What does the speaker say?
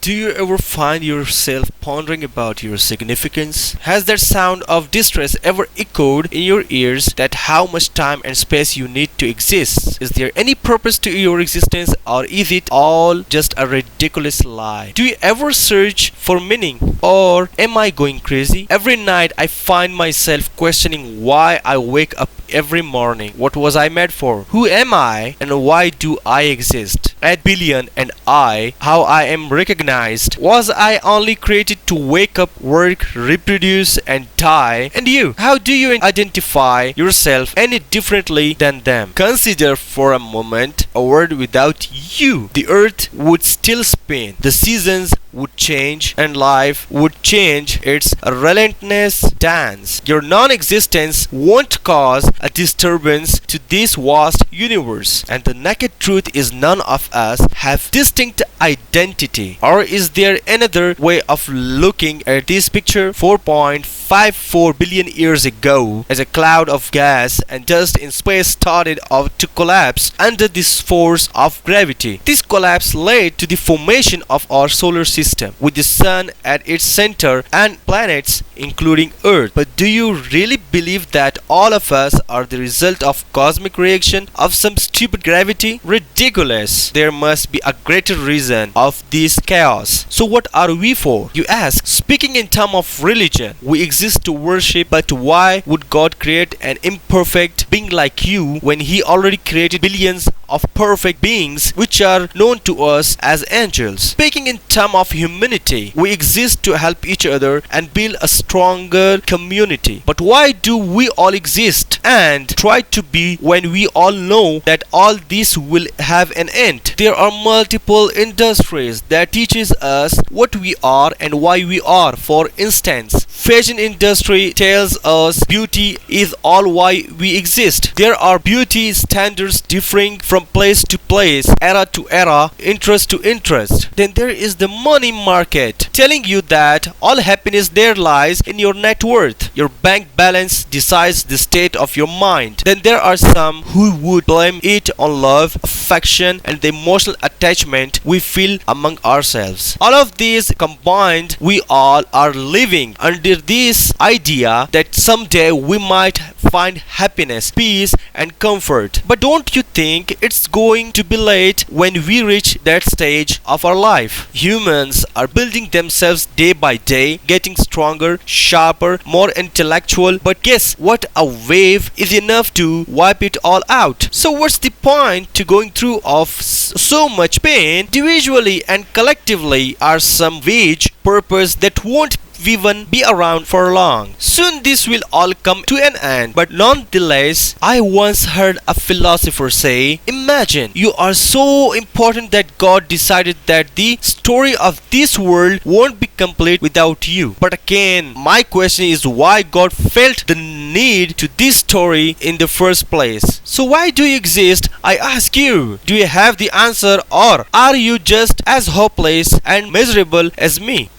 Do you ever find yourself pondering about your significance? Has that sound of distress ever echoed in your ears that how much time and space you need to exist? Is there any purpose to your existence or is it all just a ridiculous lie? Do you ever search for meaning or am I going crazy? Every night I find myself questioning why I wake up every morning. What was I made for? Who am I and why do I exist? At billion and I, how I am recognized. Was I only created to wake up, work, reproduce and die? And you, how do you identify yourself any differently than them? Consider for a moment a world without you. The earth would still spin, the seasons would change and life would change its relentless dance. Your non-existence won't cause a disturbance to this vast universe. And the naked truth is none of us have distinct identity. Or is there another way of looking at this picture? 4.54 billion years ago, as a cloud of gas and dust in space started out to collapse under this force of gravity. This collapse led to the formation of our solar system, with the sun at its center and planets including Earth. But do you really believe that all of us are the result of cosmic reaction of some stupid gravity? Ridiculous. There must be a greater reason of this chaos. So what are we for, you ask? Speaking in terms of religion, we exist to worship, but why would God create an imperfect being like you when He already created billions of perfect beings which are known to us as angels? Speaking in terms of humanity, we exist to help each other and build a stronger community. But why do we all exist and try to be when we all know that all this will have an end? There are multiple industries that teaches us what we are and why we are. For instance, fashion industry tells us beauty is all why we exist. There are beauty standards differing from place to place, era to era, interest to interest. Then there is the money market telling you that all happiness there lies in your net worth. Your bank balance decides the state of your mind. Then there are some who would blame it on love, affection and the emotional attachment we feel among ourselves. All of these combined, we all are living under this idea that someday we might find happiness, peace and comfort. But don't you think it's going to be late when we reach that stage of our life? Humans are building themselves day by day, getting stronger, sharper, more intellectual, but guess what? A wave is enough to wipe it all out. So what's the point to going through of so much pain? Individually and collectively are some wage purpose that won't even be around for long. Soon this will all come to an end, but nonetheless, I once heard a philosopher say, imagine you are so important that God decided that the story of this world won't be complete without you. But again, my question is why God felt the need to this story in the first place. So why do you exist? I ask you. Do you have the answer or are you just as hopeless and miserable as me?